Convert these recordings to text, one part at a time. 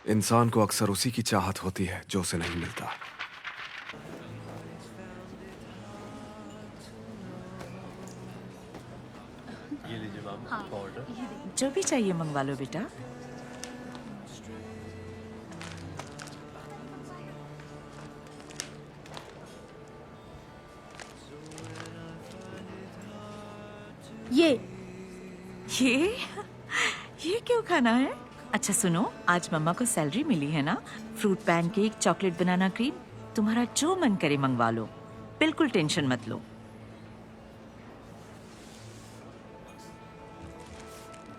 इंसान को अक्सर उसी की चाहत होती है जो उसे नहीं मिलता। ये लीजिए मैम ऑर्डर। जो भी चाहिए मंगवा लो बेटा। ये ये क्यों खाना है? अच्छा सुनो, आज मम्मा को सैलरी मिली है ना, फ्रूट पैनकेक, चॉकलेट बनाना क्रीम, तुम्हारा जो मन करे मंगवा लो, बिल्कुल टेंशन मत लो।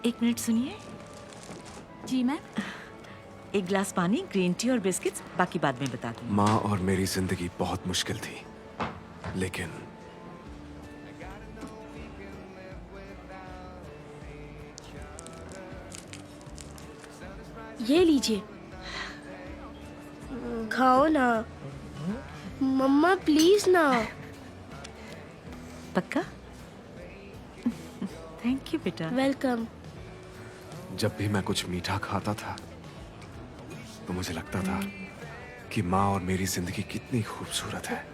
एक मिनट सुनिए। जी मैम। एक ग्लास पानी, ग्रीन टी और बिस्किट्स, बाकी बाद में बता दूँ। माँ और मेरी जिंदगी बहुत मुश्किल थी, लेकिन ये लीजिए, खाओ ना मम्मा, प्लीज ना। पक्का? थैंक यू बेटा। वेलकम। जब भी मैं कुछ मीठा खाता था तो मुझे लगता था कि माँ और मेरी जिंदगी कितनी खूबसूरत है।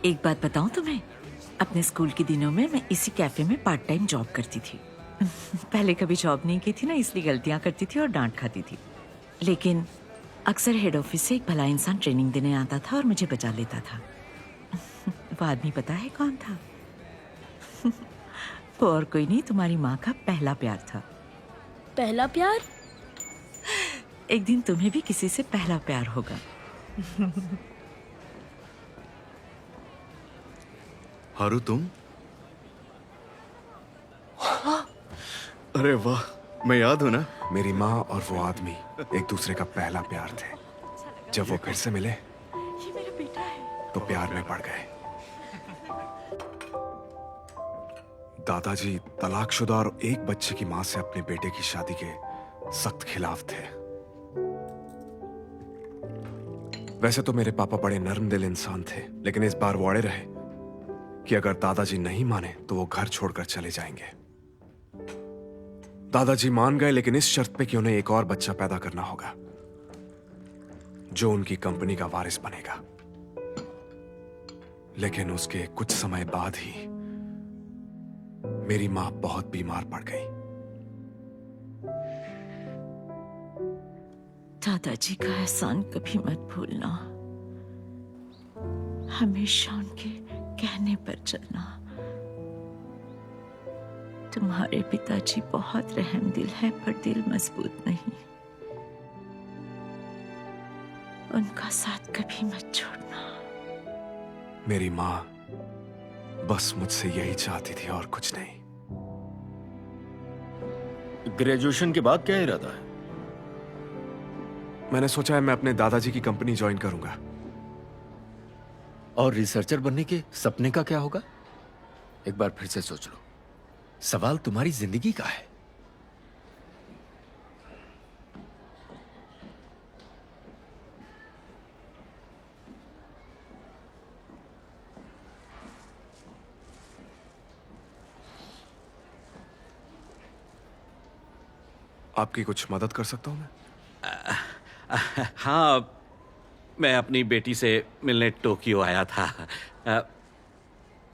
एक बात बताऊं तुम्हें, अपने स्कूल के दिनों में मैं इसी कैफे में पार्ट टाइम जॉब करती थी। पहले कभी जॉब नहीं की थी ना, इसलिए गलतियां करती थी और डांट खाती थी। लेकिन अक्सर हेड ऑफिस से एक भला इंसान ट्रेनिंग देने आता था और मुझे बचा लेता था। वो आदमी पता है कौन था? वो और कोई नहीं, तुम्हारी माँ का पहला प्यार था। पहला प्यार? एक दिन तुम्हें भी किसी से पहला प्यार होगा। हारू तुम? अरे वाह, मैं याद हूं ना? मेरी माँ और वो आदमी एक दूसरे का पहला प्यार थे। जब वो फिर से मिले ये मेरा बेटा है। तो प्यार में पड़ गए। दादाजी तलाकशुदा और एक बच्चे की माँ से अपने बेटे की शादी के सख्त खिलाफ थे। वैसे तो मेरे पापा बड़े नर्म दिल इंसान थे, लेकिन इस बार वो अड़े रहे कि अगर दादाजी नहीं माने तो वो घर छोड़कर चले जाएंगे। दादाजी मान गए, लेकिन इस शर्त पे कि उन्हें एक और बच्चा पैदा करना होगा जो उनकी कंपनी का वारिस बनेगा। लेकिन उसके कुछ समय बाद ही मेरी मां बहुत बीमार पड़ गई। दादाजी का एहसान कभी मत भूलना, हमेशा उनके कहने पर चलना। तुम्हारे पिताजी बहुत रहमदिल है, पर दिल मजबूत नहीं। उनका साथ कभी मत छोड़ना। मेरी मां बस मुझसे यही चाहती थी और कुछ नहीं। ग्रेजुएशन के बाद क्या इरादा है? मैंने सोचा है मैं अपने दादाजी की कंपनी ज्वाइन करूंगा। और रिसर्चर बनने के सपने का क्या होगा? एक बार फिर से सोच लो, सवाल तुम्हारी जिंदगी का है। आपकी कुछ मदद कर सकता हूं मैं? हाँ, मैं अपनी बेटी से मिलने टोक्यो आया था।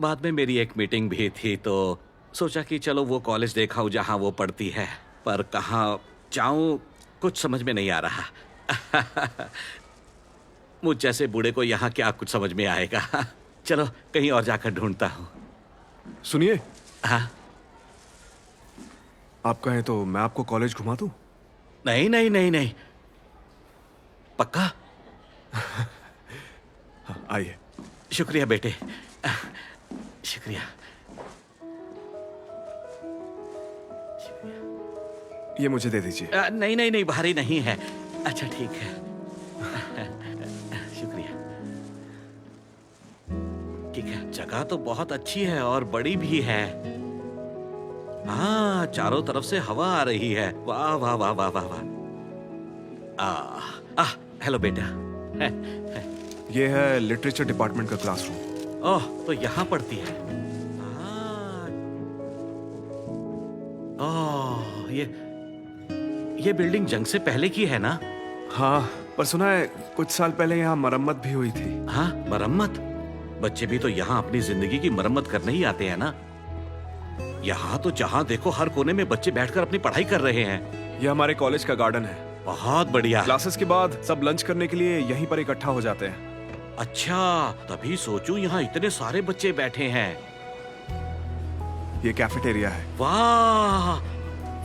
बाद में मेरी एक मीटिंग भी थी, तो सोचा कि चलो वो कॉलेज देखाऊं जहां वो पढ़ती है, पर कहाँ जाऊं कुछ समझ में नहीं आ रहा। मुझ जैसे बूढ़े को यहाँ क्या कुछ समझ में आएगा। चलो कहीं और जाकर ढूंढता हूँ। सुनिए, हाँ? आप कहें तो मैं आपको कॉलेज घुमा दूं? नहीं नहीं नहीं नहीं, पक्का? हाँ, आइए। शुक्रिया बेटे, शुक्रिया। ये मुझे दे दीजिए। नहीं नहीं नहीं, भारी नहीं है। अच्छा ठीक है, शुक्रिया। ठीक है, जगह तो बहुत अच्छी है और बड़ी भी है। हाँ, चारों तरफ से हवा आ रही है। वाह वाह वाह वाह वाह वाह। हेलो बेटा। ये है लिटरेचर डिपार्टमेंट का क्लासरूम। ओह, तो यहाँ पढ़ती है। ओह, ये बिल्डिंग जंग से पहले की है ना? हाँ, पर सुना है कुछ साल पहले यहाँ मरम्मत भी हुई थी। हाँ, मरम्मत? बच्चे भी तो यहाँ अपनी जिंदगी की मरम्मत करने ही आते हैं ना। यहाँ तो जहाँ देखो हर कोने में बच्चे बैठकर अपनी पढ़ाई कर रहे हैं। ये हमारे कॉलेज का गार्डन है। बहुत बढ़िया। क्लासेस के बाद सब लंच करने के लिए यहीं पर इकट्ठा हो जाते हैं। अच्छा, तभी सोचूं यहाँ इतने सारे बच्चे बैठे हैं। ये कैफेटेरिया है। वाह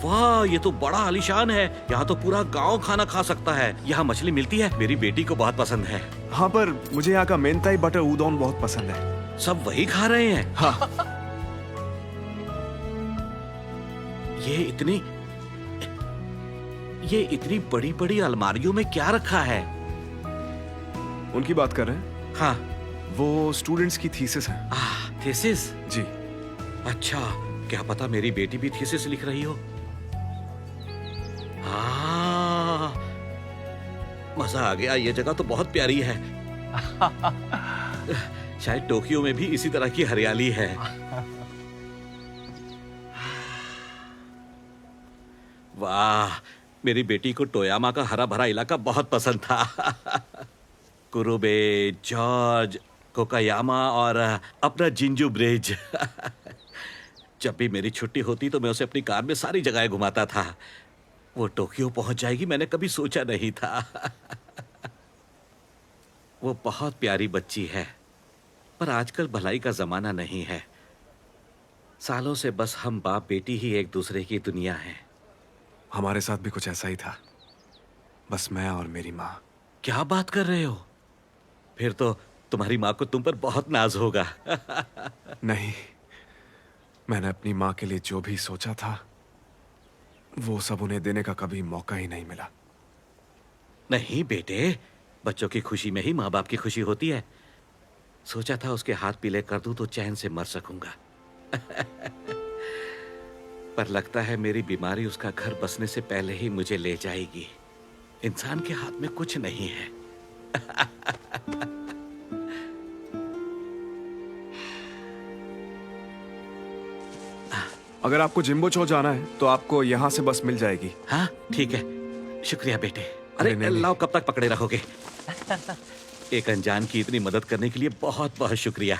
वाह, ये तो बड़ा आलीशान है। यहाँ तो पूरा गांव खाना खा सकता है। यहाँ मछली मिलती है, मेरी बेटी को बहुत पसंद है। हाँ, पर मुझे यहाँ का मेंताई बटर उदोन बहुत पसंद है। सब वही खा रहे हैं? हाँ। ये इतनी बड़ी बड़ी अलमारियों में क्या रखा है? उनकी बात कर रहे हैं? हाँ। वो स्टूडेंट्स की थीसिस है। थीसिस? जी। अच्छा, क्या पता मेरी बेटी भी थीसिस लिख रही हो। हाँ, मजा आ गया। ये जगह तो बहुत प्यारी है। शायद टोक्यो में भी इसी तरह की हरियाली है। वाह, मेरी बेटी को टोयामा का हरा भरा इलाका बहुत पसंद था। कुरुबे, जॉर्ज, कोकायामा और अपना जिंजू ब्रिज। जब भी मेरी छुट्टी होती तो मैं उसे अपनी कार में सारी जगह घुमाता था। वो टोक्यो पहुंच जाएगी मैंने कभी सोचा नहीं था। वो बहुत प्यारी बच्ची है, पर आजकल भलाई का जमाना नहीं है। सालों से बस हम बाप बेटी ही एक दूसरे की दुनिया है। हमारे साथ भी कुछ ऐसा ही था, बस मैं और मेरी माँ। क्या बात कर रहे हो? फिर तो तुम्हारी माँ को तुम पर बहुत नाज होगा। नहीं, मैंने अपनी माँ के लिए जो भी सोचा था वो सब उन्हें देने का कभी मौका ही नहीं मिला। नहीं बेटे, बच्चों की खुशी में ही माँ बाप की खुशी होती है। सोचा था उसके हाथ पीले कर दूं तो चैन से मर सकूंगा। पर लगता है मेरी बीमारी उसका घर बसने से पहले ही मुझे ले जाएगी। इंसान के हाथ में कुछ नहीं है। अगर आपको जिम्बोचो जाना है तो आपको यहाँ से बस मिल जाएगी। हाँ ठीक है, शुक्रिया बेटे। अरे नहीं, नहीं। लाओ, कब तक पकड़े रखोगे? एक अनजान की इतनी मदद करने के लिए बहुत बहुत शुक्रिया।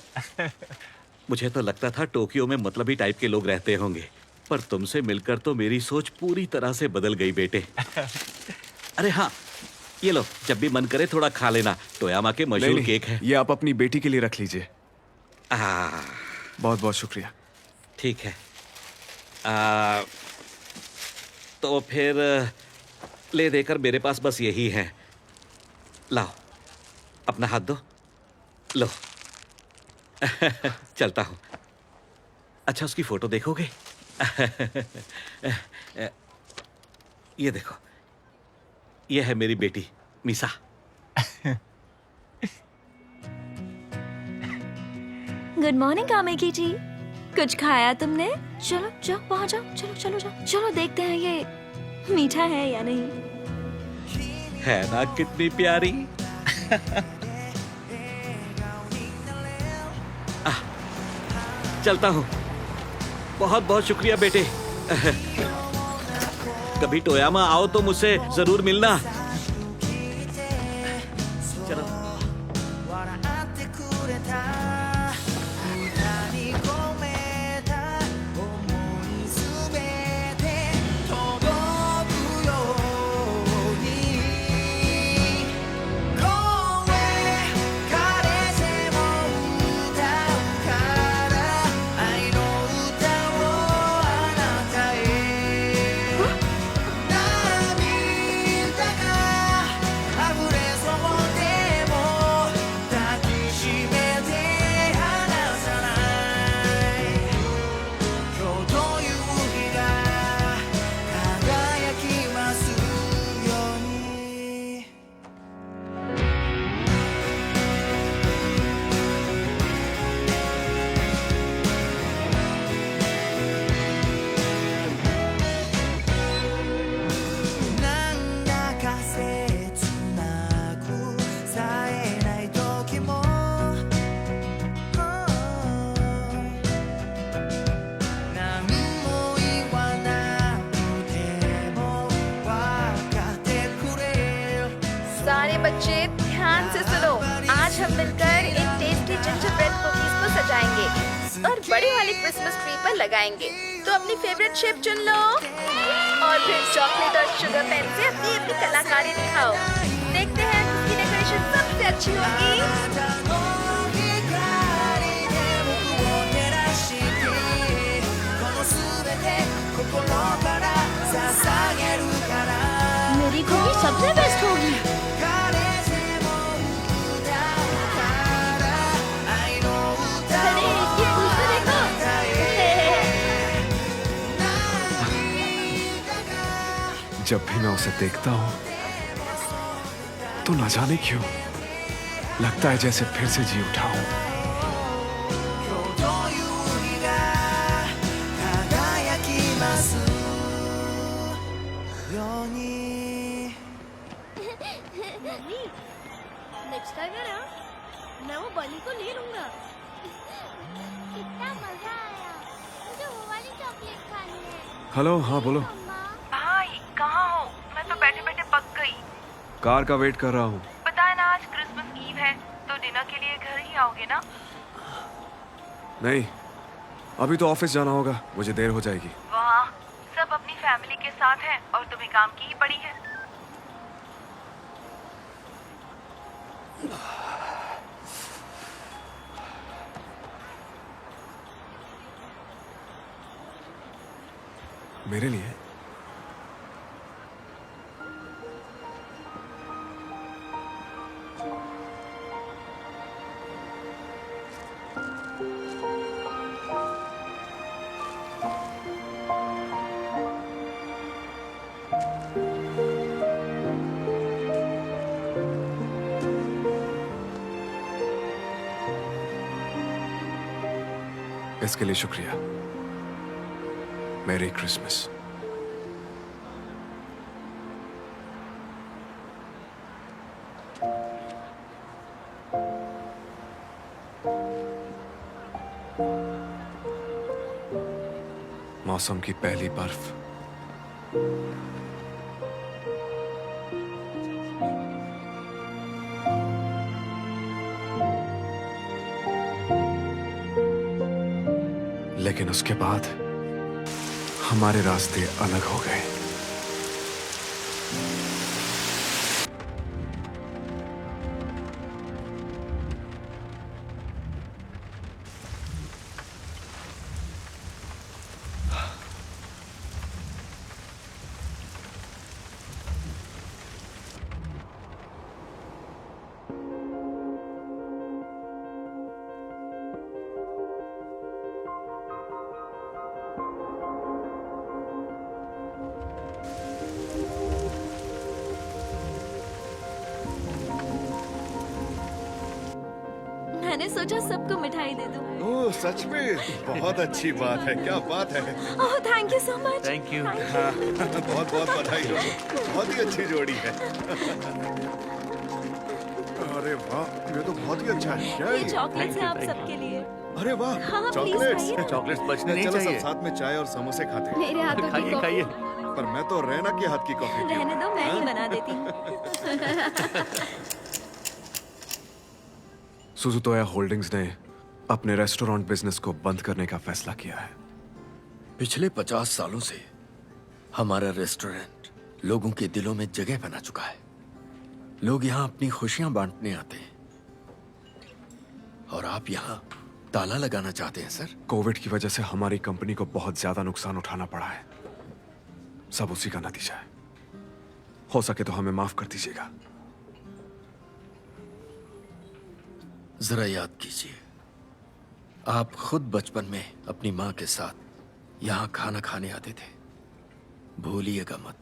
मुझे तो लगता था टोक्यो में मतलबी टाइप के लोग रहते होंगे, पर तुमसे मिलकर तो मेरी सोच पूरी तरह से बदल गई बेटे। अरे हाँ, ये लो, जब भी मन करे थोड़ा खा लेना। टोयामा के मशहूर नहीं, केक है। ये आप अपनी बेटी के लिए रख लीजिए। आ, बहुत बहुत शुक्रिया। ठीक है। तो फिर ले देकर मेरे पास बस यही है। लाओ, अपना हाथ दो। लो। चलता हूं। अच्छा, उसकी फोटो देखोगे? ये देखो, ये है मेरी बेटी मिसा। गुड मॉर्निंग कामेकी जी। कुछ खाया तुमने? चलो जाओ, वहां जाओ। चलो चलो जाओ। चलो देखते हैं ये मीठा है या नहीं। है ना कितनी प्यारी। चलता हूँ। बहुत बहुत शुक्रिया बेटे। कभी टोयामा आओ तो मुझसे जरूर मिलना। चलो। बड़े वाले क्रिसमस ट्री पर लगाएंगे। तो अपनी फेवरेट शेप चुन लो और फिर चॉकलेट और शुगर पेन से अपनी अपनी कलाकारी दिखाओ। देखते हैं किसकी डेकोरेशन सबसे अच्छी होगी। मेरी कुकी सबसे बेस्ट होगी। अरे ये फूल तो देखो। जब भी मैं उसे देखता हूँ तो न जाने क्यों लगता है जैसे फिर से जी उठा हूँ। नेक्स्ट टाइम है ना, मैं वो बनी को ले लूंगा। कितना मजा आया। मुझे वो वाली चॉकलेट खानी है। हेलो, हाँ बोलो। भाई कहाँ हो? मैं तो बैठे बैठे पक गई। कार का वेट कर रहा हूँ। पता है ना आज क्रिसमस ईव है, तो डिनर के लिए घर ही आओगे ना? नहीं, अभी तो ऑफिस जाना होगा, मुझे देर हो जाएगी। वाह, सब अपनी फैमिली के साथ हैं और तुम्हें काम की ही पड़ी है। मेरे लिए इसके लिए शुक्रिया। मेरी क्रिसमस। मौसम की पहली बर्फ, लेकिन उसके बाद हमारे रास्ते अलग हो गए। मैंने सोचा सबको मिठाई दे दूं। ओह सच में बहुत अच्छी बात है। क्या बात है। Oh thank you so much. Thank you. बहुत बहुत बधाई हो। बहुत ही अच्छी जोड़ी है। अरे वाह, ये तो बहुत ही अच्छा है। क्या ये चॉकलेट्स हैं आप सबके लिए। अरे वाह, हाँ, please चॉकलेट्स। खाइए। चॉकलेट्स बचने नहीं चलो सब चाहिए। साथ में चाय और समोसे खाते हैं। मेरे हाथों की खाइए कॉफी। खाइए। पर मैं तो रैना के हाथ की कॉफी पीऊं। रहने दो, मैं ही बना देती हूँ। सुजुतोया होल्डिंग्स ने अपने रेस्टोरेंट बिजनेस को बंद करने का फैसला किया है। पिछले 50 सालों से हमारा रेस्टोरेंट लोगों के दिलों में जगह बना चुका है। लोग यहाँ अपनी खुशियां बांटने आते हैं और आप यहाँ ताला लगाना चाहते हैं सर। कोविड की वजह से हमारी कंपनी को बहुत ज्यादा नुकसान उठाना पड़ा है। सब उसी का नतीजा है। हो सके तो हमें माफ कर दीजिएगा। जरा याद कीजिए, आप खुद बचपन में अपनी माँ के साथ यहाँ खाना खाने आते थे। भूलिएगा मत।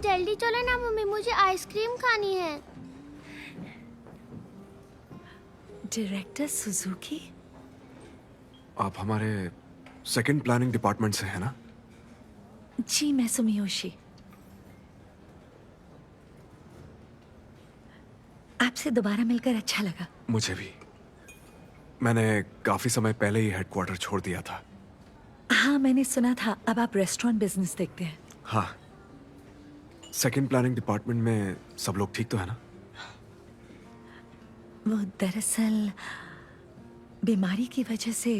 जल्दी चलो ना मम्मी, मुझे आइसक्रीम खानी है। Director Suzuki? आप हमारे सेकंड प्लानिंग डिपार्टमेंट से हैं ना? जी, मैं सुमियोशी। आपसे दोबारा मिलकर अच्छा लगा। मुझे भी। मैंने काफी समय पहले ही हेडक्वार्टर छोड़ दिया था। हाँ, मैंने सुना था अब आप रेस्टोरेंट बिजनेस देखते हैं। हाँ, सेकंड प्लानिंग डिपार्टमेंट में सब लोग ठीक तो है ना? वो दरअसल बीमारी की वजह से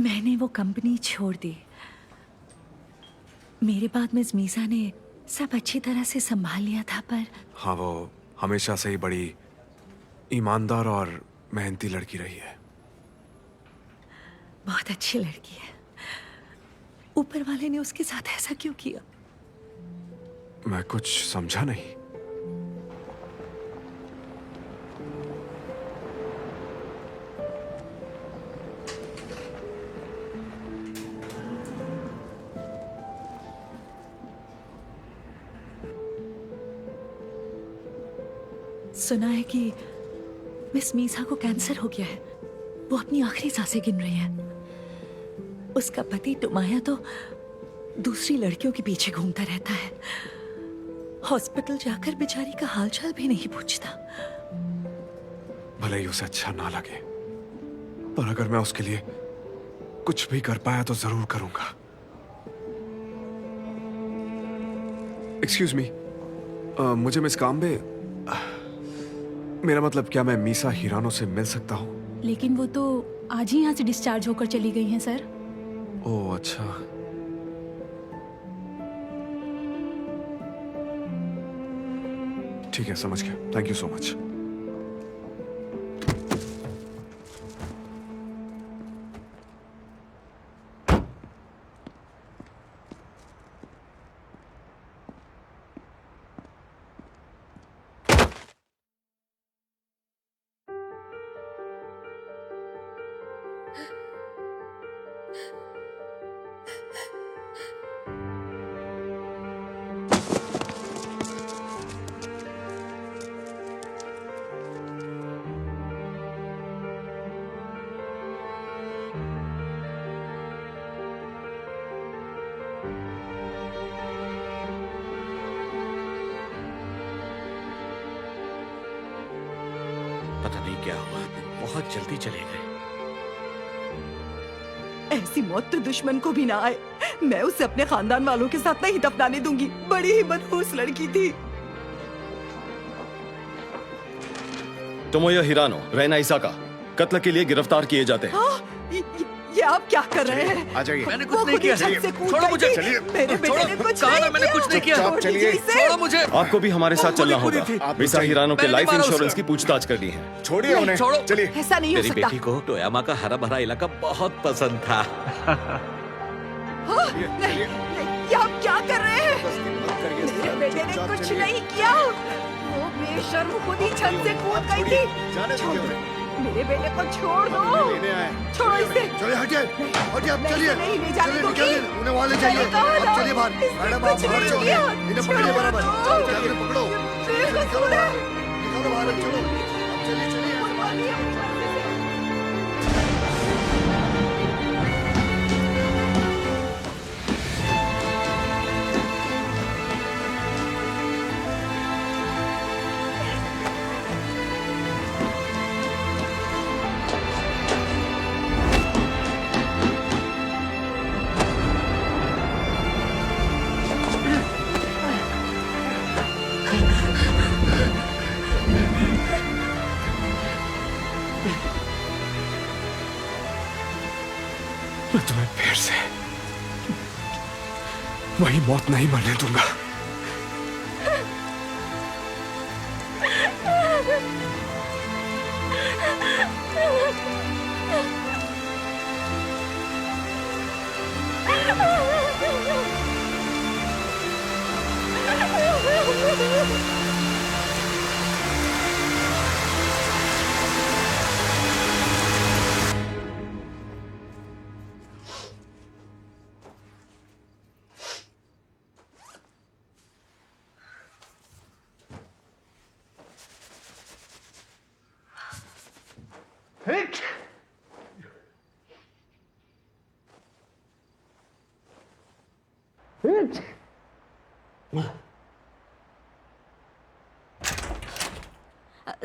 मैंने वो कंपनी छोड़ दी। मेरे बाद मिस मीसा ने सब अच्छी तरह से संभाल लिया था, पर हाँ, वो हमेशा से ही बड़ी ईमानदार और मेहनती लड़की रही है। बहुत अच्छी लड़की है। ऊपर वाले ने उसके साथ ऐसा क्यों किया? मैं कुछ समझा नहीं। सुना है कि मिस मीसा को कैंसर हो गया है। वो अपनी आखिरी सांसें गिन रही है। उसका पति टुमाया तो दूसरी लड़कियों के पीछे घूमता रहता है। हॉस्पिटल जाकर बेचारी का हालचाल भी नहीं पूछता। भले ही उसे अच्छा ना लगे, पर अगर मैं उसके लिए कुछ भी कर पाया तो जरूर करूंगा। एक्सक्यूज मी, मुझे मिस काम्बे, मेरा मतलब क्या मैं मीसा हिरानो से मिल सकता हूँ? लेकिन वो तो आज ही यहाँ से डिस्चार्ज होकर चली गई हैं सर। ओह अच्छा। ठीक है, समझ गया। Thank you so much. पता नहीं क्या हुआ, बहुत जल्दी चले गए। ऐसी मौत तो दुश्मन को भी ना आए। मैं उसे अपने खानदान वालों के साथ नहीं दफनाने दूंगी। बड़ी ही मनहूस लड़की थी। टोमोयो हिरानो, रैना इसाका कत्ल के लिए गिरफ्तार किए जाते हैं। ये आप क्या कर रहे हैं? आ जाइए। मैंने कुछ नहीं किया। छोड़ो मुझे। मेरे बेटे ने कुछ कहा नहीं ना, मैंने कुछ नहीं किया। चुपचाप चलिए। छोड़ो मुझे। आपको भी हमारे साथ चलना होगा। आप मिसा हिरानो के मैंने लाइफ मारा इंश्योरेंस उसे। की पूछताछ करनी है। छोड़िए उन्हें। छोड़ो। चलिए। ऐसा नहीं हो मेरी सकता। बेटी को टोयामा का हरा भरा इलाका बहुत पसंद था। नहीं, ये आप क्या कर रहे हैं? मेरे बेटे ने कुछ नहीं किया। वो बेशर्म खुद ही छत से कूद गई थी। जाने छोड़ दीजिए दो। उन्हें। मेरे बेटे को छोड़ दो। लेने आए। छोड़ो इसे। चलिए हटिए, हटिए, आप मैं चलिए। इसे नहीं ले जाने चलिए, दूंगी। निकलिए, उन्हें वहाँ ले जाइए। मैंने कहा आप ना, चलिए बाहर। इसने मैडम, आप कुछ बाहर नहीं चलिए। किया। इन्हें पकड़िए छोड़ो बराबर। तो। चलो, कैमरे पकड़ो। मेरे को निकालो छोड़ो। बाहर। निकालो बाहर, चलो। आप चलिए, चलिए। मैं तुम्हें फिर से वही मौत नहीं मरने दूंगा।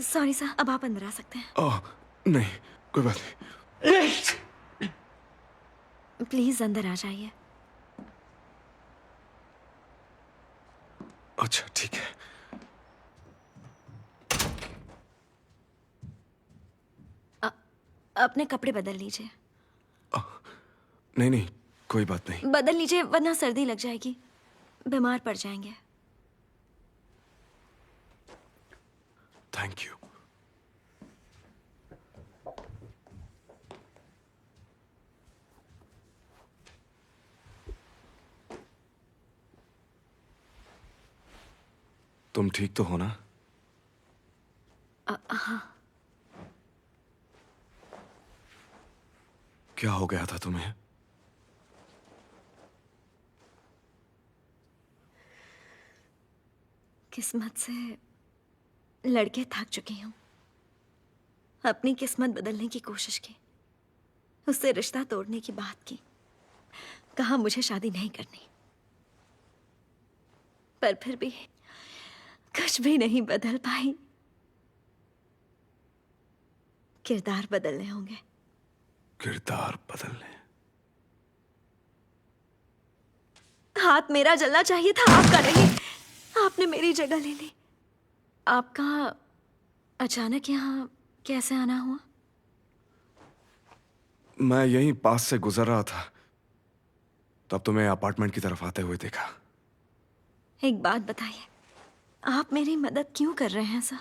सॉरी सर, अब आप अंदर आ सकते हैं। ओह नहीं, कोई बात नहीं। प्लीज अंदर आ जाइए। अच्छा ठीक है। अपने कपड़े बदल लीजिए। नहीं नहीं, कोई बात नहीं। बदल लीजिए वरना सर्दी लग जाएगी, बीमार पड़ जाएंगे। Thank you. तुम ठीक तो हो ना? हाँ। क्या हो गया था तुम्हें? किस्मत से लड़के थक चुकी हूँ। अपनी किस्मत बदलने की कोशिश की, उससे रिश्ता तोड़ने की बात की, कहा मुझे शादी नहीं करनी, पर फिर भी कुछ भी नहीं बदल पाई। किरदार बदलने होंगे। किरदार बदलने? हाथ मेरा जलना चाहिए था, आपका नहीं। आपने मेरी जगह ले ली। आपका अचानक यहाँ कैसे आना हुआ? मैं यहीं पास से गुजर रहा था, तब तुम्हें अपार्टमेंट की तरफ आते हुए देखा। एक बात बताइए, आप मेरी मदद क्यों कर रहे हैं सर?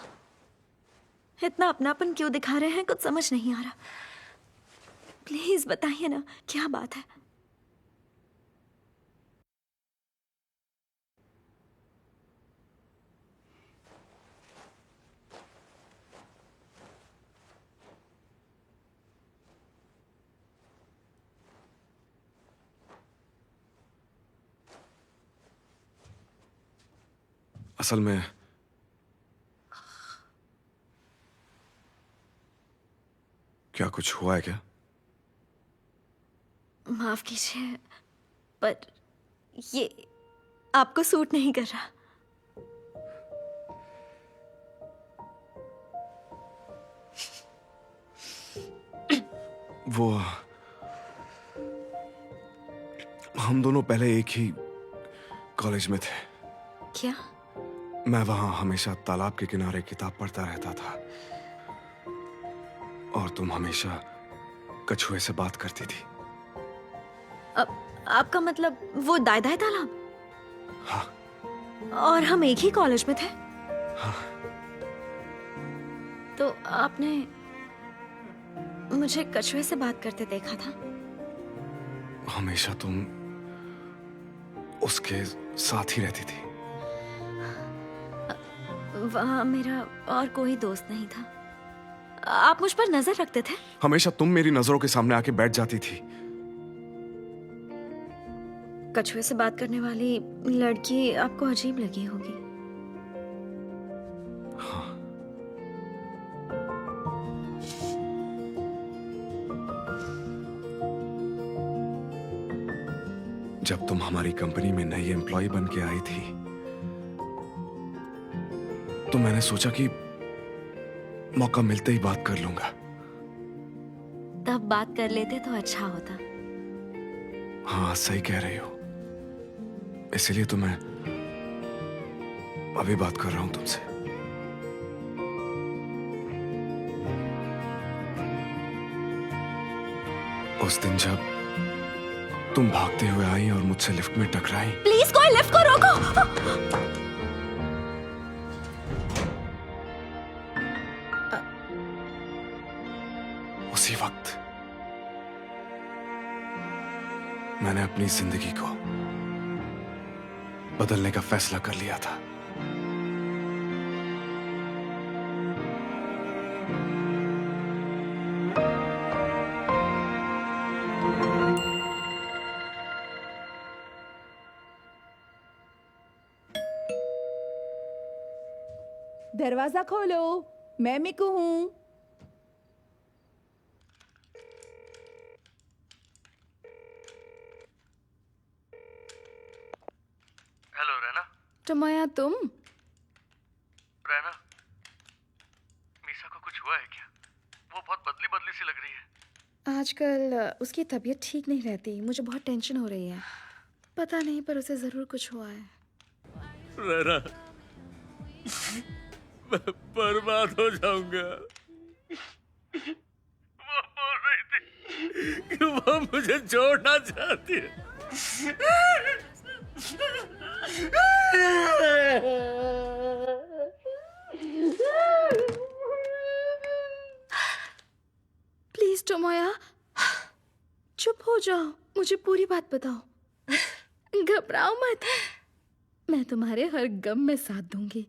इतना अपनापन क्यों दिखा रहे हैं? कुछ समझ नहीं आ रहा। प्लीज बताइए ना, क्या बात है? असल में क्या कुछ हुआ है क्या? माफ कीजिए, पर ये आपको सूट नहीं कर रहा। वो हम दोनों पहले एक ही कॉलेज में थे। क्या? मैं वहां हमेशा तालाब के किनारे किताब पढ़ता रहता था, और तुम हमेशा कछुए से बात करती थी। आपका मतलब वो दाई दाई तालाब? हाँ। और हम एक ही कॉलेज में थे? हाँ। तो आपने मुझे कछुए से बात करते देखा था? हमेशा तुम उसके साथ ही रहती थी। वहाँ मेरा और कोई दोस्त नहीं था। आप मुझ पर नजर रखते थे? हमेशा तुम मेरी नजरों के सामने आके बैठ जाती थी। कछुए से बात करने वाली लड़की आपको अजीब लगी होगी। हाँ। जब तुम हमारी कंपनी में नई एम्प्लॉय बन के आई थी, तो मैंने सोचा कि मौका मिलते ही बात कर लूंगा। तब बात कर लेते तो अच्छा होता। हाँ, सही कह रही हो। इसीलिए तो मैं अभी बात कर रहा हूं तुमसे। उस दिन जब तुम भागते हुए आई और मुझसे लिफ्ट में टकराई। प्लीज कोई लिफ्ट को रोको। उसी वक्त मैंने अपनी जिंदगी को बदलने का फैसला कर लिया था। दरवाजा खोलो, मैं मिकू हूँ। हेलो रैना। टमाया, तुम? रैना, मीसा को कुछ हुआ है क्या? वो बहुत बदली बदली सी लग रही है। आजकल उसकी तबीयत ठीक नहीं रहती, मुझे बहुत टेंशन हो रही है। पता नहीं, पर उसे जरूर कुछ हुआ है। रैना, मैं बर्बाद हो जाऊंगा। वो बोल रही थी कि वो मुझे छोड़ना चाहती है। प्लीज टोमोया, चुप हो जाओ, मुझे पूरी बात बताओ। घबराओ मत, मैं तुम्हारे हर गम में साथ दूंगी।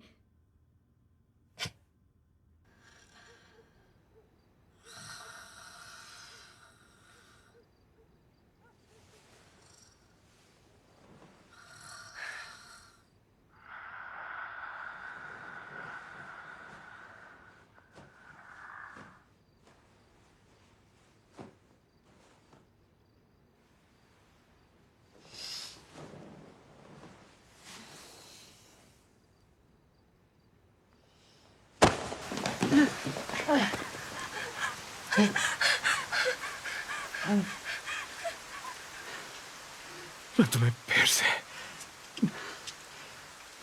मैं तुम्हें फिर से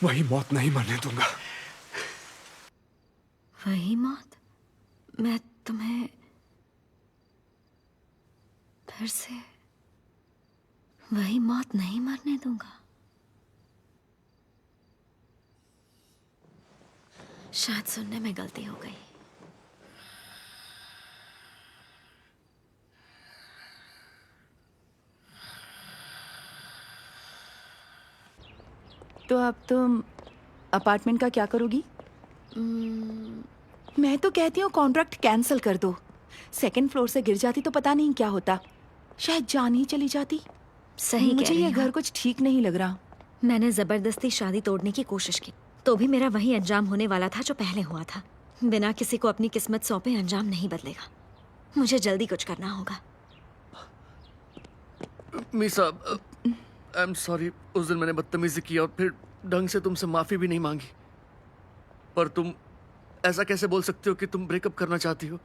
वही मौत नहीं मरने दूंगा। वही मौत? मैं तुम्हें फिर से वही मौत नहीं मरने दूंगा। शायद सुनने में गलती हो गई। तो अब तुम अपार्टमेंट का क्या करोगी? मैं तो कहती हूँ कॉन्ट्रैक्ट कैंसिल कर दो। सेकंड फ्लोर से गिर जाती तो पता नहीं क्या होता, शायद जान ही चली जाती। सही मुझे कह रही ये हो। घर कुछ ठीक नहीं लग रहा। मैंने जबरदस्ती शादी तोड़ने की कोशिश की, तो भी मेरा वही अंजाम होने वाला था जो पहले हुआ था। बिना किसी को अपनी किस्मत सौंपे अंजाम नहीं बदलेगा। मुझे जल्दी कुछ करना होगा। Misa, I am sorry. उस दिन मैंने बदतमीजी की और फिर ढंग से तुमसे माफी भी नहीं मांगी। पर तुम ऐसा कैसे बोल सकते हो कि तुम ब्रेकअप करना चाहती हो?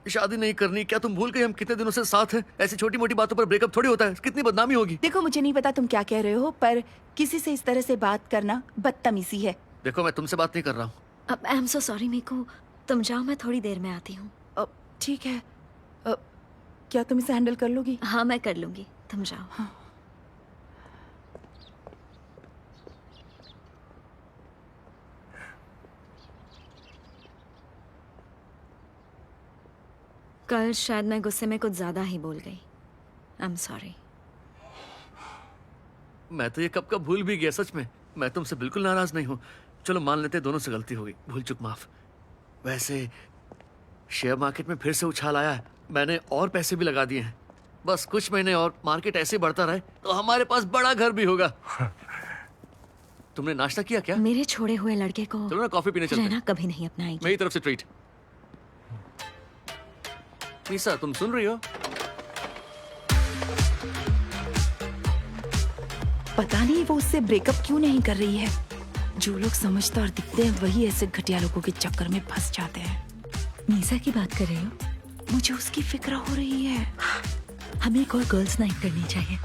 शादी नहीं करनी? क्या तुम भूल गई हम कितने दिनों से साथ हैं? ऐसी छोटी मोटी बातों पर ब्रेकअप थोड़ी होता है। कितनी बदनामी होगी। देखो, मुझे नहीं पता तुम क्या कह रहे हो, पर किसी से इस तरह से बात करना बदतमीजी है। देखो, मैं तुमसे बात नहीं कर रहा हूँ। अब आई एम सो सॉरी मीकू, तुम जाओ, मैं थोड़ी देर में आती हूँ। ठीक है। क्या तुम इसे हैंडल कर लोगी? हाँ, मैं कर लूंगी, तुम जाओ। हाँ। कल शायद मैं गुस्से में कुछ ज्यादा ही बोल गई। I am sorry. मैं तो ये कब का भूल भी गया। सच में मैं तुमसे बिल्कुल नाराज नहीं हूँ। चलो मान लेते दोनों से गलती हो गई, भूल चुक माफ। वैसे शेयर मार्केट में फिर से उछाल आया है। मैंने और पैसे भी लगा दिए हैं। बस कुछ महीने और मार्केट ऐसे बढ़ता रहे तो हमारे पास बड़ा घर भी होगा। तुमने नाश्ता किया क्या? मेरे छोड़े हुए लड़के को चलो ना कॉफी पीने चलते हैं। रहना कभी नहीं अपनाएगी। मेरी तरफ से ट्रीट। मीसा, तुम सुन रही हो? पता नहीं वो उससे ब्रेकअप क्यों नहीं कर रही है। जो लोग समझदार दिखते हैं वही ऐसे घटिया लोगों के चक्कर में फंस जाते हैं। मीसा की बात कर रही हो? मुझे उसकी फिक्र हो रही है। हमें एक और गर्ल्स नाइट करनी चाहिए।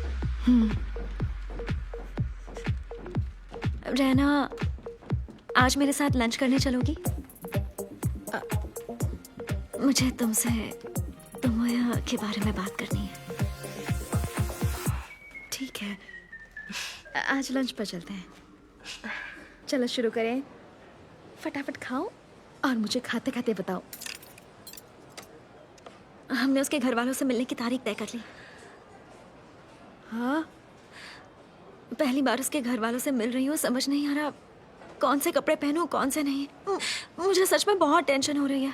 रहना, आज मेरे साथ लंच करने चलोगी? मुझे तुमसे तोमोया के बारे में बात करनी है। ठीक है, आज लंच पर चलते हैं। चलो शुरू करें। फटाफट खाओ और मुझे खाते खाते बताओ। हमने उसके घर वालों से मिलने की तारीख तय कर ली। हाँ, पहली बार उसके घर वालों से मिल रही हूँ, समझ नहीं आ रहा कौन से कपड़े पहनूं कौन से नहीं। मुझे सच में बहुत टेंशन हो रही है।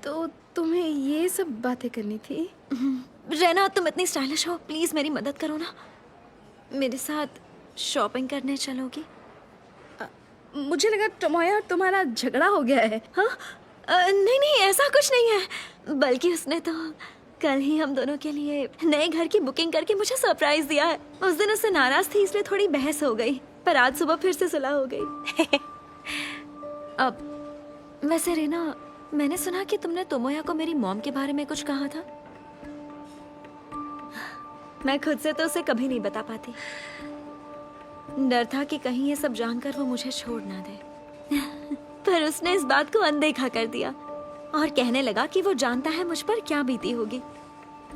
तो तुम्हें ये सब बातें करनी थी? रहना, तुम इतनी स्टाइलिश हो, प्लीज मेरी मदद करो ना। मेरे साथ शॉपिंग करने चलोगी? मुझे लगा टोमोया और तुम्हारा झगड़ा हो गया है। हाँ? नहीं नहीं, ऐसा कुछ नहीं है। बल्कि उसने तो कल ही हम दोनों के लिए नए घर की बुकिंग करके मुझे सरप्राइज दिया है। उस दिन उससे नाराज थी इसलिए थोड़ी बहस हो गई, पर आज सुबह फिर से सुलह हो गई। अब वैसे रीना, मैंने सुना कि तुमने तोमोया को मेरी मॉम के बारे में कुछ कहा था। मैं खुद से तो उसे कभी नहीं बता पाती। डर था कि कहीं ये सब जानकर वो मुझे छोड़ ना दे। पर उसने इस बात को अनदेखा कर दिया और कहने लगा कि वो जानता है मुझ पर क्या बीती होगी।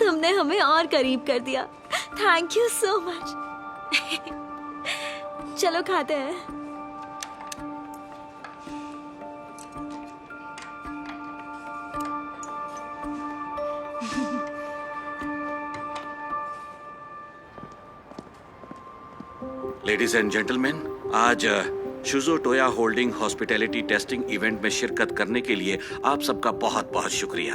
तुमने हमें और करीब कर दिया। Thank you so much. चलो खाते हैं। लेडीज एंड जेंटलमैन, आज शुजो Toya holding hospitality testing event में शिरकत करने के लिए आप सबका बहुत बहुत शुक्रिया।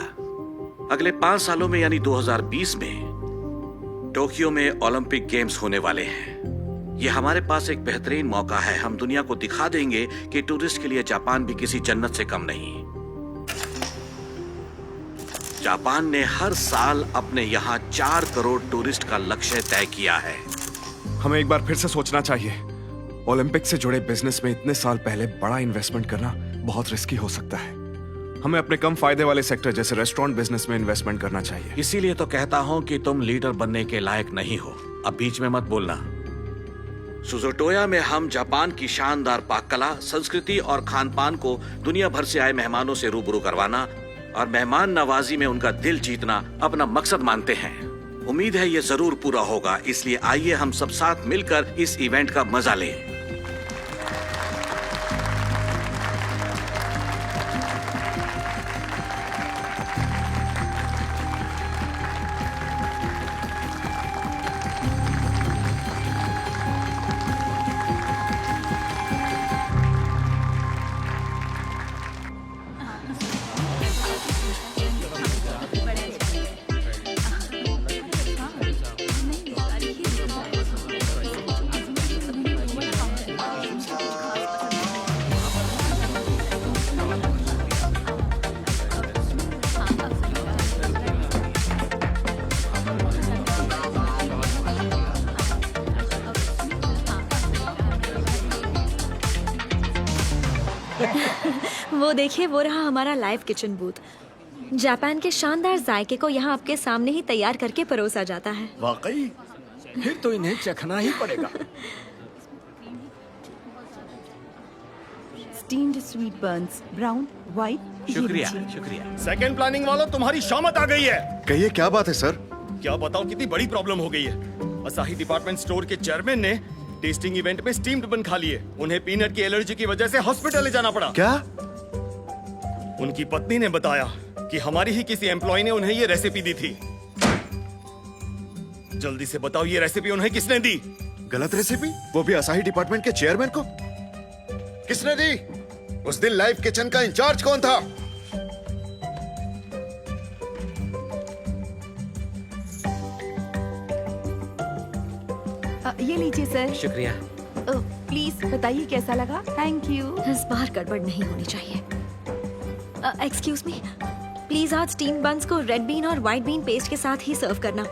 अगले 5 सालों में यानी 2020 में टोक्यो में ओलंपिक गेम्स होने वाले हैं। ये हमारे पास एक बेहतरीन मौका है। हम दुनिया को दिखा देंगे कि टूरिस्ट के लिए जापान भी किसी जन्नत से कम नहीं। जापान ने हर साल अपने यहाँ 4 करोड़ टूरिस्ट का लक्ष्य तय किया है। हमें एक बार फिर से सोचना चाहिए। ओलंपिक से जुड़े बिजनेस में इतने साल पहले बड़ा इन्वेस्टमेंट करना बहुत रिस्की हो सकता है। हमें अपने कम फायदे वाले सेक्टर जैसे रेस्टोरेंट बिजनेस में इन्वेस्टमेंट करना चाहिए। इसीलिए तो कहता हूं कि तुम लीडर बनने के लायक नहीं हो। अब बीच में मत बोलना। सुजोटोया में हम जापान की शानदार पाक कला, संस्कृति और खान पान को दुनिया भर से आए मेहमानों से रूबरू करवाना और मेहमान नवाजी में उनका दिल जीतना अपना मकसद मानते हैं। उम्मीद है ये जरूर पूरा होगा। इसलिए आइए हम सब साथ मिलकर इस इवेंट का मजा लें। वो देखिए, वो रहा हमारा लाइव किचन बूथ। जापान के शानदार जायके को यहाँ आपके सामने ही तैयार करके परोसा जाता है। वाकई? फिर तो इन्हें चखना ही पड़ेगा। Steamed sweet Burns, brown, white. शुक्रिया, शुक्रिया। सेकंड प्लानिंग वालों, तुम्हारी शामत आ गई है। कहिए क्या बात है सर? क्या बताओ, कितनी बड़ी प्रॉब्लम हो गई है। असाही डिपार्टमेंट स्टोर के चेयरमैन ने टेस्टिंग इवेंट में स्टीम्ड बन खा लिए। उन्हें पीनट की एलर्जी की वजह से हॉस्पिटल ले जाना पड़ा। क्या? उनकी पत्नी ने बताया कि हमारी ही किसी एम्प्लॉय ने उन्हें ये रेसिपी दी थी। जल्दी से बताओ, ये रेसिपी उन्हें किसने दी? गलत रेसिपी? वो भी असाही डिपार्टमेंट के चेयरमैन को? किसने दी? उस दिन लाइव किचन का इंचार्ज कौन था? ये लीजिए सर। शुक्रिया। प्लीज बताइए कैसा लगा। Thank you. इस बार गड़बड़ नहीं होनी चाहिए। एक्सक्यूज मी, प्लीज आज स्टीम बन्स को रेड बीन और व्हाइट बीन पेस्ट के साथ ही सर्व करना।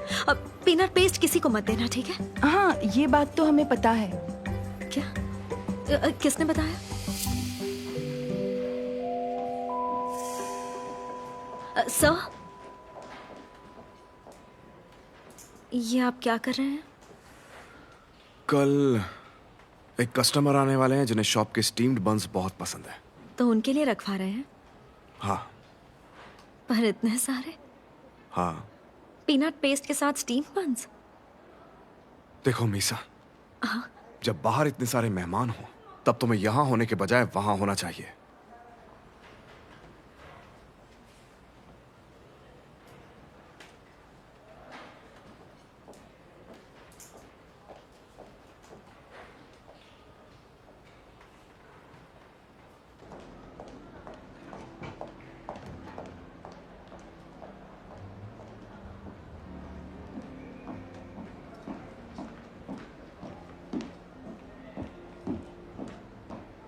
पीनट पेस्ट किसी को मत देना, ठीक है? हाँ, ये बात तो हमें पता है। क्या? किसने बताया? सर, ये आप क्या कर रहे हैं? कल एक कस्टमर आने वाले हैं जिन्हें शॉप के स्टीम्ड बन्स बहुत पसंद है। तो उनके लिए रखवा रहे हैं? हाँ। पर इतने सारे? हाँ। पीनट पेस्ट के साथ स्टीम बन्स? देखो मीसा, हाँ। जब बाहर इतने सारे मेहमान हो तब तुम्हें यहाँ होने के बजाय वहां होना चाहिए।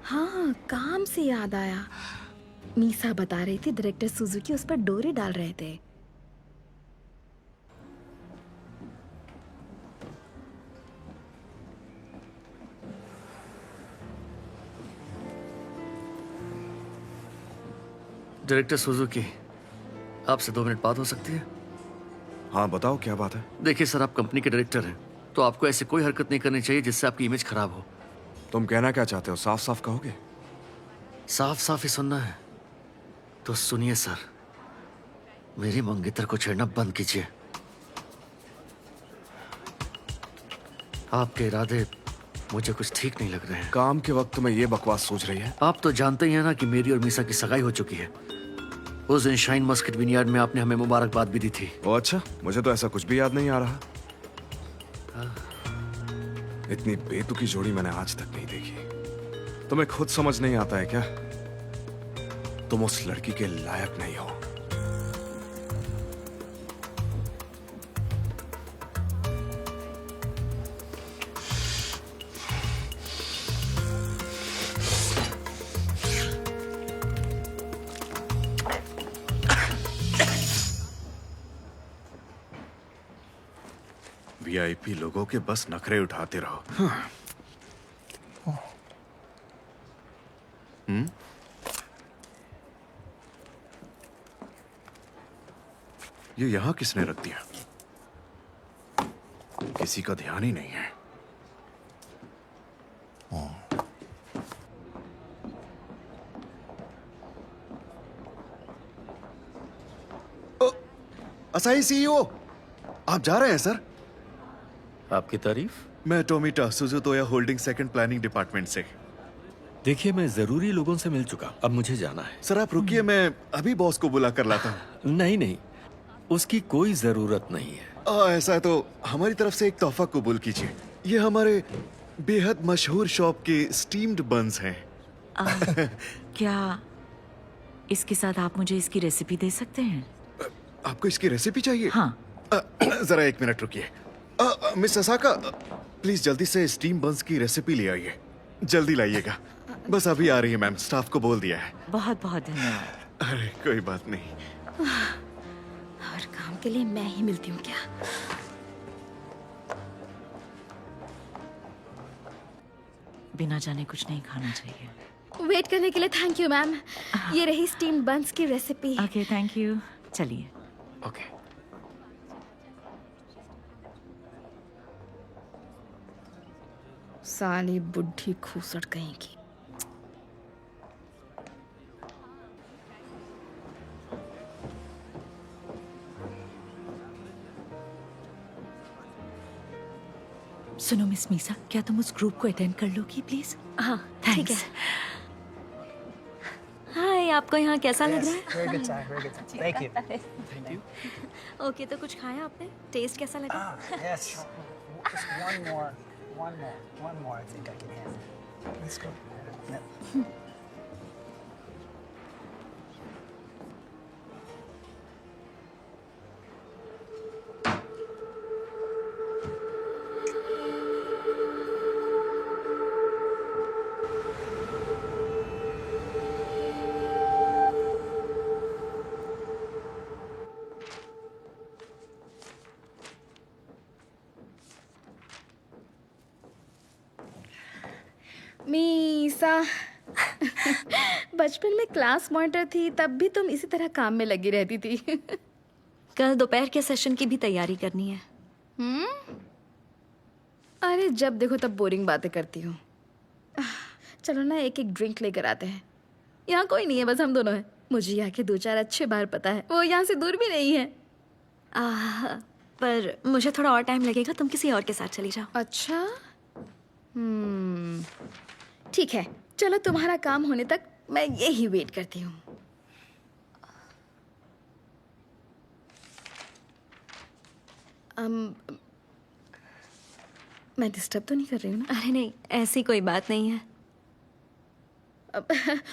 हाँ, काम से याद आया। मीसा बता रही थी डायरेक्टर सुजुकी उस पर डोरे डाल रहे थे। डायरेक्टर सुजुकी, आपसे 2 मिनट बात हो सकती है? हाँ बताओ, क्या बात है? देखिए सर, आप कंपनी के डायरेक्टर हैं, तो आपको ऐसे कोई हरकत नहीं करनी चाहिए जिससे आपकी इमेज खराब हो। तुम कहना क्या चाहते हो, साफ साफ कहोगे? साफ साफ ही सुनना है तो सुनिए सर, मेरी मंगेतर को छेड़ना बंद कीजिए। आपके इरादे मुझे कुछ ठीक नहीं लग रहे हैं। काम के वक्त में ये बकवास सोच रही है? आप तो जानते ही हैं ना कि मेरी और मीसा की सगाई हो चुकी है। उस दिन शाइन मस्किट विनयार्ड में आपने हमें मुबारकबाद भी दी थी। ओ अच्छा, मुझे तो ऐसा कुछ भी याद नहीं आ रहा। इतनी बेतुकी जोड़ी मैंने आज तक नहीं देखी। तुम्हें खुद समझ नहीं आता है क्या? तुम उस लड़की के लायक नहीं हो। वीआईपी लोगों के बस नखरे उठाते रहो। ये यहां किसने रख दिया? किसी का ध्यान ही नहीं है। असाही सीईओ, आप जा रहे हैं सर? आपकी तारीफ? मैं टोमिटा सुजुतोया होल्डिंग सेकंड प्लानिंग डिपार्टमेंट से। देखिए, मैं जरूरी लोगों से मिल चुका, अब मुझे जाना है। सर आप रुकिए, मैं अभी बॉस को बुला कर लाता हूँ। नहीं नहीं, उसकी कोई जरूरत नहीं है। ऐसा है तो हमारी तरफ से एक तोहफा कबूल कीजिए। ये हमारे बेहद मशहूर शॉप के स्टीम्ड बन्स हैं। क्या इसके साथ आप मुझे इसकी रेसिपी दे सकते हैं? आपको इसकी रेसिपी चाहिए? हाँ। जरा एक मिनट रुकिए। मिस असाका, प्लीज जल्दी से स्टीम बन्स की रेसिपी ले आइए। जल्दी लाइएगा। बस अभी आ रही है मैम, स्टाफ को बोल दिया है। बहुत बहुत धन्यवाद। अरे कोई बात नहीं। हर काम के लिए मैं ही मिलती हूँ क्या? बिना जाने कुछ नहीं खाना चाहिए। वेट करने के लिए थैंक यू मैम। ये रही स्टीम बन्स की रेसिपी। Okay, thank you. चलिए। ओके। साली बुढ़ी खूसट कहीं की। सुनो मिस मीसा, क्या तुम उस ग्रुप को अटेंड कर लोगी प्लीज? हाँ ठीक है। हाय, आपको यहाँ कैसा लग रहा है? Very good time, very good time. Thank you. Thank you. Okay, तो कुछ खाया आपने? टेस्ट कैसा लगा? Yes. Just one more. I think I can handle. Let's go. Yep. Misa, बचपन में क्लास मॉनिटर थी, तब भी तुम इसी तरह काम में लगी रहती थी। कल दोपहर के सेशन की भी तैयारी करनी है। अरे जब देखो तब बोरिंग बातें करती हूँ। चलो ना, एक एक ड्रिंक लेकर आते हैं। यहाँ कोई नहीं है, बस हम दोनों हैं। मुझे यहाँ के 2-4 अच्छे बार पता है, वो यहाँ से दूर भी नहीं है। पर मुझे थोड़ा और टाइम लगेगा, तुम किसी और के साथ चली जाओ। अच्छा, ठीक है, चलो तुम्हारा काम होने तक मैं यही वेट करती हूँ। मैं डिस्टर्ब तो नहीं कर रही हूँ ना? अरे नहीं, ऐसी कोई बात नहीं है।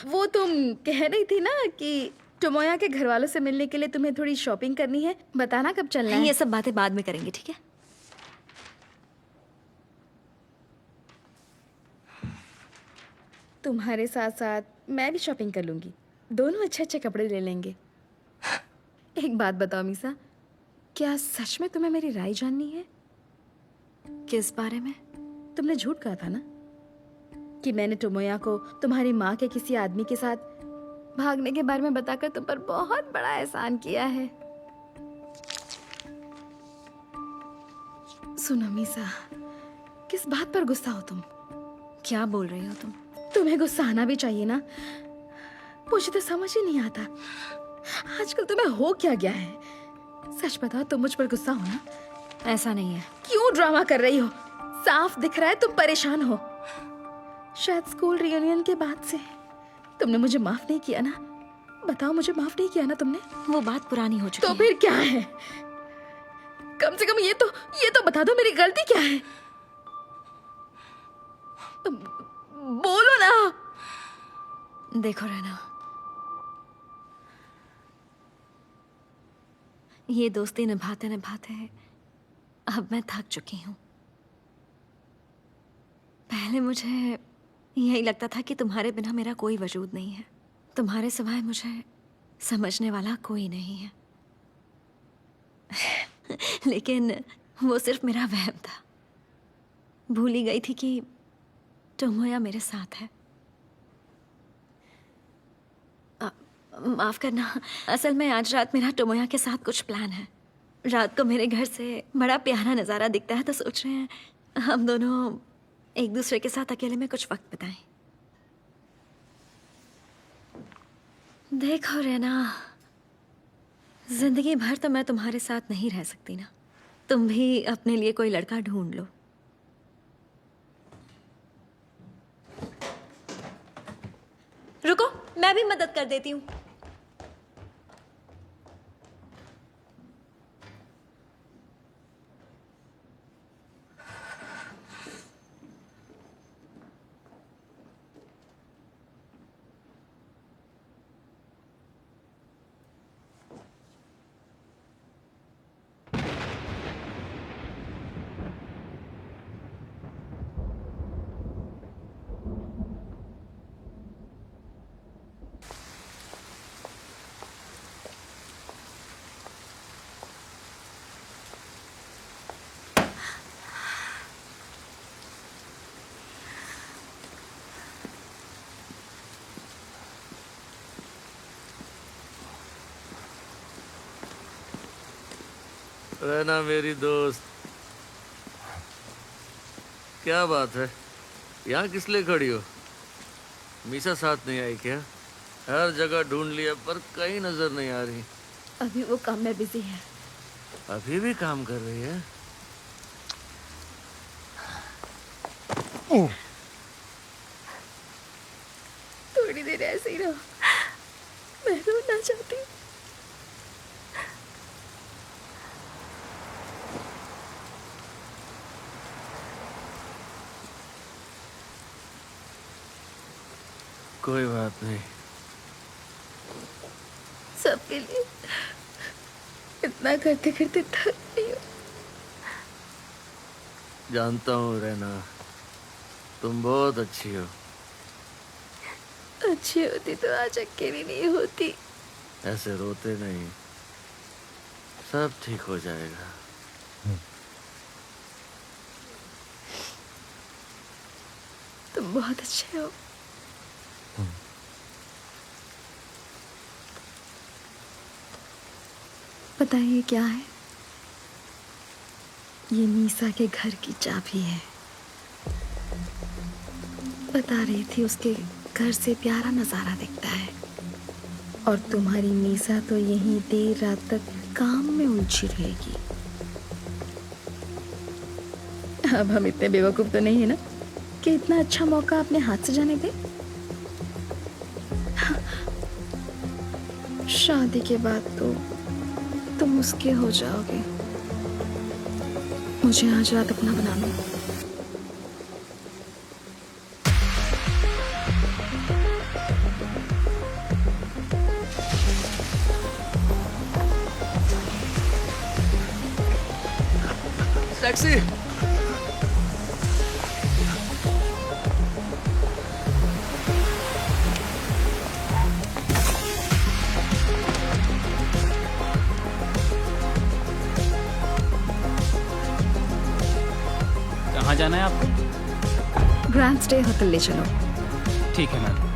वो तुम कह रही थी ना कि टोमोया के घर वालों से मिलने के लिए तुम्हें थोड़ी शॉपिंग करनी है। बताना कब चलना है? ये सब बातें बाद में करेंगे, ठीक है? तुम्हारे साथ साथ मैं भी शॉपिंग कर लूंगी। दोनों अच्छे अच्छे कपड़े ले लेंगे। एक बात बताओ मीसा, क्या सच में तुम्हें मेरी राय जाननी है? किस बारे में? तुमने झूठ कहा था ना कि मैंने टोमोया को तुम्हारी माँ के किसी आदमी के साथ भागने के बारे में बताकर तुम पर बहुत बड़ा एहसान किया है। सुनो मीसा, किस बात पर गुस्सा हो तुम? क्या बोल रही हो तुम? तुम्हें गुस्सा आना भी चाहिए ना। मुझे तो समझ ही नहीं आता आजकल तुम्हें हो क्या गया है। सच बताओ, तुम मुझ पर गुस्सा हो ना? ऐसा नहीं है। क्यों ड्रामा कर रही हो? साफ दिख रहा है तुम परेशान हो। शायद स्कूल रियूनियन के बाद से तुमने मुझे माफ नहीं किया ना। बताओ, मुझे माफ नहीं किया ना तुमने? वो बात पुरानी हो चुकी तो है। फिर क्या है? कम से कम ये तो बता दो, मेरी गलती क्या है? बोलो ना। देखो रहना, ये दोस्ती निभाते निभाते अब मैं थक चुकी हूँ। पहले मुझे यही लगता था कि तुम्हारे बिना मेरा कोई वजूद नहीं है, तुम्हारे सिवाय मुझे समझने वाला कोई नहीं है। लेकिन वो सिर्फ मेरा वहम था। भूल ही गई थी कि टोमोया मेरे साथ है। माफ करना, असल में आज रात मेरा टोमोया के साथ कुछ प्लान है। रात को मेरे घर से बड़ा प्यारा नज़ारा दिखता है, तो सोच रहे हैं हम दोनों एक दूसरे के साथ अकेले में कुछ वक्त बिताएं। देखो रेना, जिंदगी भर तो मैं तुम्हारे साथ नहीं रह सकती ना। तुम भी अपने लिए कोई लड़का ढूंढ लो। रुको, मैं भी मदद कर देती हूँ। रहना मेरी दोस्त, क्या बात है? यहाँ किस लिए खड़ी हो? मीसा साथ नहीं आई क्या? हर जगह ढूंढ लिया पर कहीं नजर नहीं आ रही। अभी वो काम में बिजी है। अभी भी काम कर रही है? थोड़ी देर ऐसे ही रहो, मैं रोना चाहती हूँ। कोई बात नहीं। सबके लिए इतना करते करते थक गई हूँ। जानता हूँ रहना, तुम बहुत अच्छी हो। अच्छी होती तो आज अकेली नहीं होती। ऐसे रोते नहीं, सब ठीक हो जाएगा। तुम बहुत अच्छे हो। बताइए क्या है? ये मीसा के घर की चाबी है। बता रही थी उसके घर से प्यारा नजारा दिखता है, और तुम्हारी मीसा तो यहीं देर रात तक काम में उलझी रहेगी। अब हम इतने बेवकूफ तो नहीं है ना कि इतना अच्छा मौका अपने हाथ से जाने दे। शादी के बाद तो तुम उसके हो जाओगे। मुझे आज रात अपना बना लो। टैक्सी! कहाँ जाना है आपको? ग्रैंड स्टे होटल ले चलो। ठीक है मैम।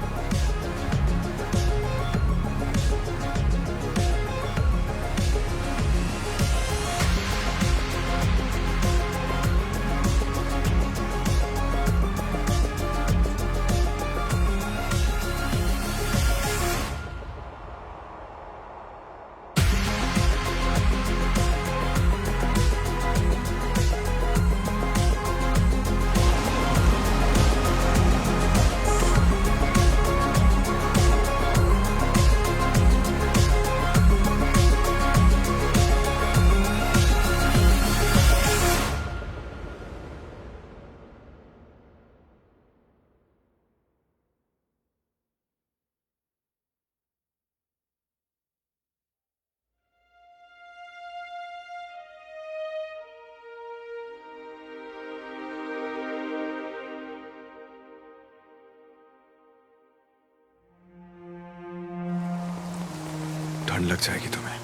ठंड लग जाएगी तुम्हें।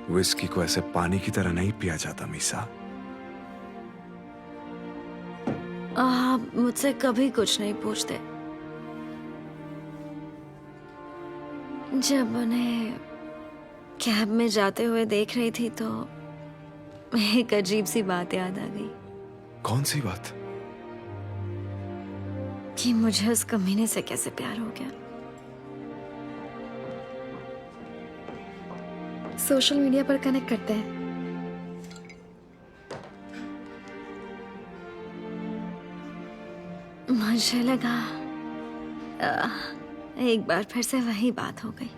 विस्की को ऐसे पानी की तरह नहीं पिया जाता मीसा। आप मुझसे कभी कुछ नहीं पूछते। जब उन्हें कैब में जाते हुए देख रही थी तो एक अजीब सी बात याद आ गई। कौन सी बात? कि मुझे उस कमीने से कैसे प्यार हो गया। सोशल मीडिया पर कनेक्ट करते हैं। मुझे लगा एक बार फिर से वही बात हो गई।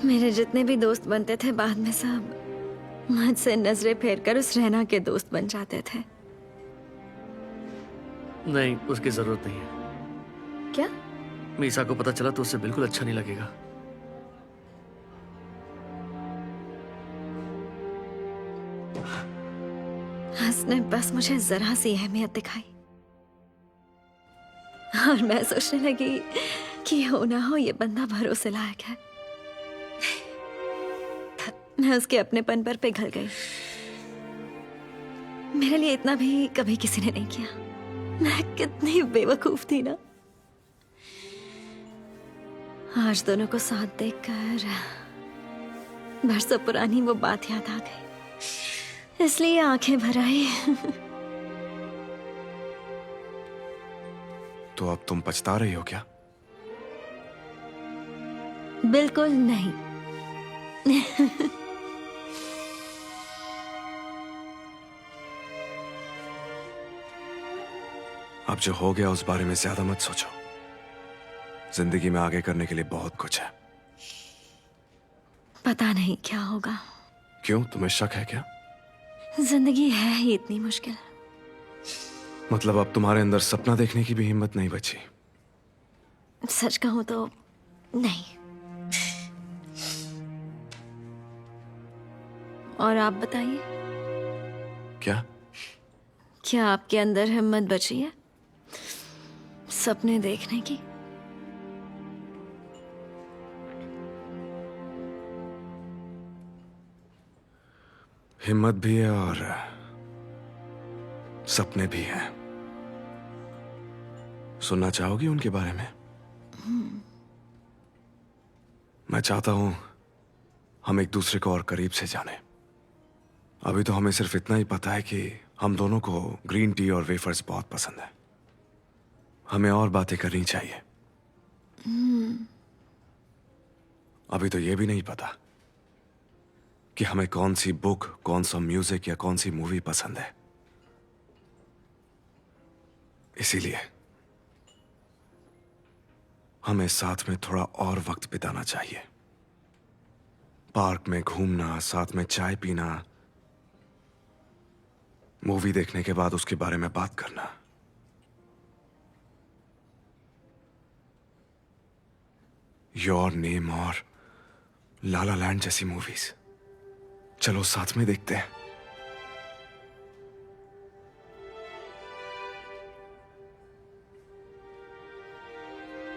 मेरे जितने भी दोस्त बनते थे बाद में सब मुझसे नजरें फेरकर उस रहना के दोस्त बन जाते थे। नहीं, उसकी जरूरत नहीं है। क्या? मीसा को पता चला तो उससे बिल्कुल अच्छा नहीं लगेगा। उसने बस मुझे जरा सी अहमियत दिखाई और मैं सोचने लगी कि हो ना हो ये बंदा भरोसे लायक है। मैं उसके अपनेपन पर पिघल गई। मेरे लिए इतना भी कभी किसी ने नहीं किया। मैं कितनी बेवकूफ थी ना। आज दोनों को साथ देखकर बरसों पुरानी वो बात याद आ गई, इसलिए आंखें भर आई। तो अब तुम पछता रही हो क्या? बिल्कुल नहीं। अब जो हो गया उस बारे में ज्यादा मत सोचो। जिंदगी में आगे करने के लिए बहुत कुछ है। पता नहीं क्या होगा। क्यों, तुम्हें शक है क्या? जिंदगी है ही इतनी मुश्किल। मतलब अब तुम्हारे अंदर सपना देखने की भी हिम्मत नहीं बची? सच कहूं तो नहीं। और आप बताइए, क्या आपके अंदर हिम्मत बची है सपने देखने की? हिम्मत भी है और सपने भी हैं। सुनना चाहोगी उनके बारे में? मैं चाहता हूं हम एक दूसरे को और करीब से जाने। अभी तो हमें सिर्फ इतना ही पता है कि हम दोनों को ग्रीन टी और वेफर्स बहुत पसंद है। हमें और बातें करनी चाहिए। अभी तो ये भी नहीं पता कि हमें कौन सी बुक, कौन सा म्यूजिक या कौन सी मूवी पसंद है। इसीलिए हमें साथ में थोड़ा और वक्त बिताना चाहिए। पार्क में घूमना, साथ में चाय पीना, मूवी देखने के बाद उसके बारे में बात करना। योर नेम और ला ला लैंड जैसी मूवीज चलो साथ में देखते हैं।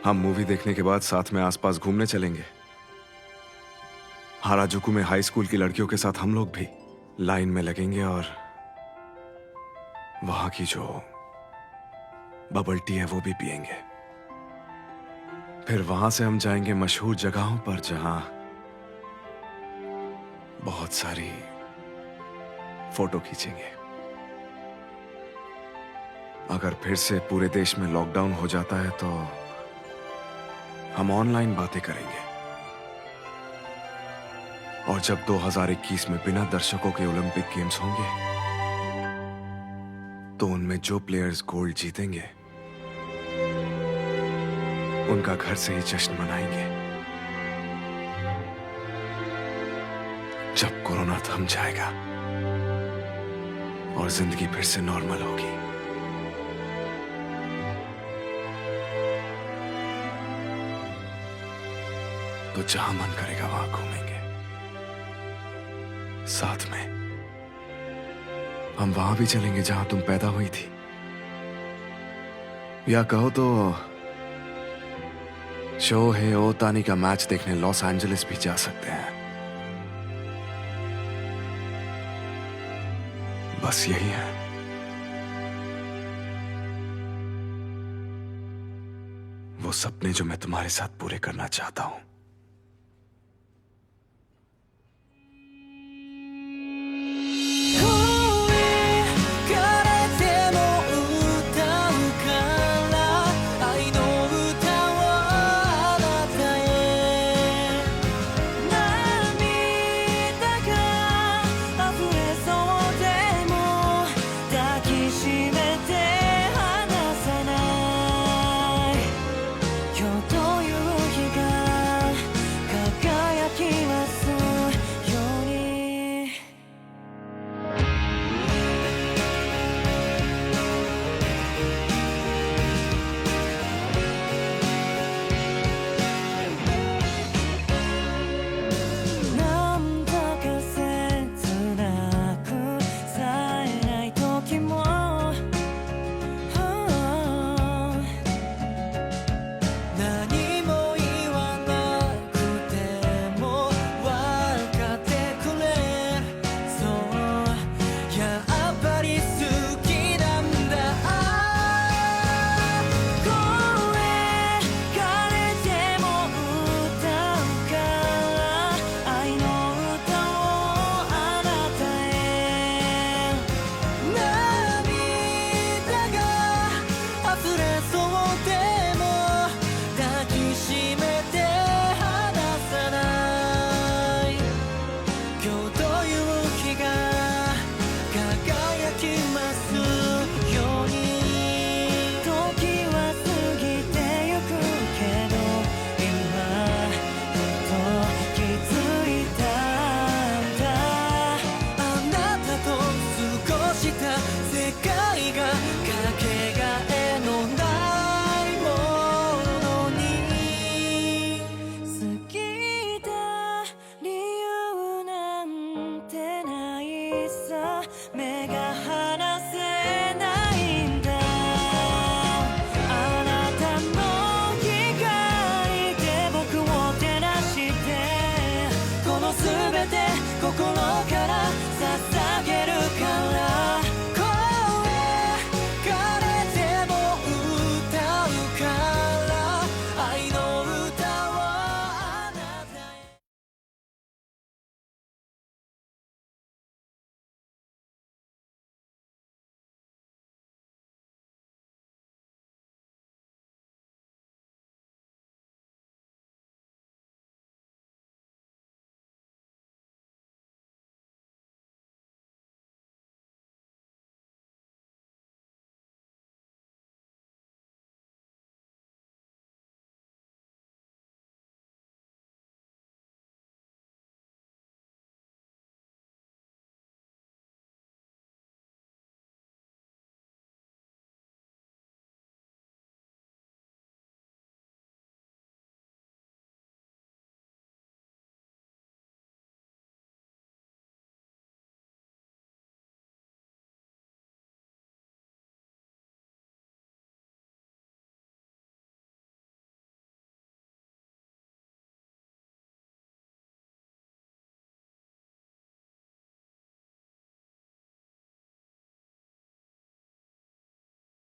हम मूवी देखने के बाद साथ में आसपास घूमने चलेंगे। हाराजुकू में हाई स्कूल की लड़कियों के साथ हम लोग भी लाइन में लगेंगे और वहां की जो बबल टी है वो भी पिएंगे। फिर वहां से हम जाएंगे मशहूर जगहों पर जहां बहुत सारी फोटो खींचेंगे। अगर फिर से पूरे देश में लॉकडाउन हो जाता है तो हम ऑनलाइन बातें करेंगे। और जब 2021 में बिना दर्शकों के ओलंपिक गेम्स होंगे तो उनमें जो प्लेयर्स गोल्ड जीतेंगे उनका घर से ही जश्न मनाएंगे। जब कोरोना थम जाएगा और जिंदगी फिर से नॉर्मल होगी। तो जहां मन करेगा वहां घूमेंगे साथ में। हम वहां भी चलेंगे जहां तुम पैदा हुई थी, या कहो तो शोहे ओतानी का मैच देखने लॉस एंजलिस भी जा सकते हैं। बस यही है। वो सपने जो मैं तुम्हारे साथ पूरे करना चाहता हूं।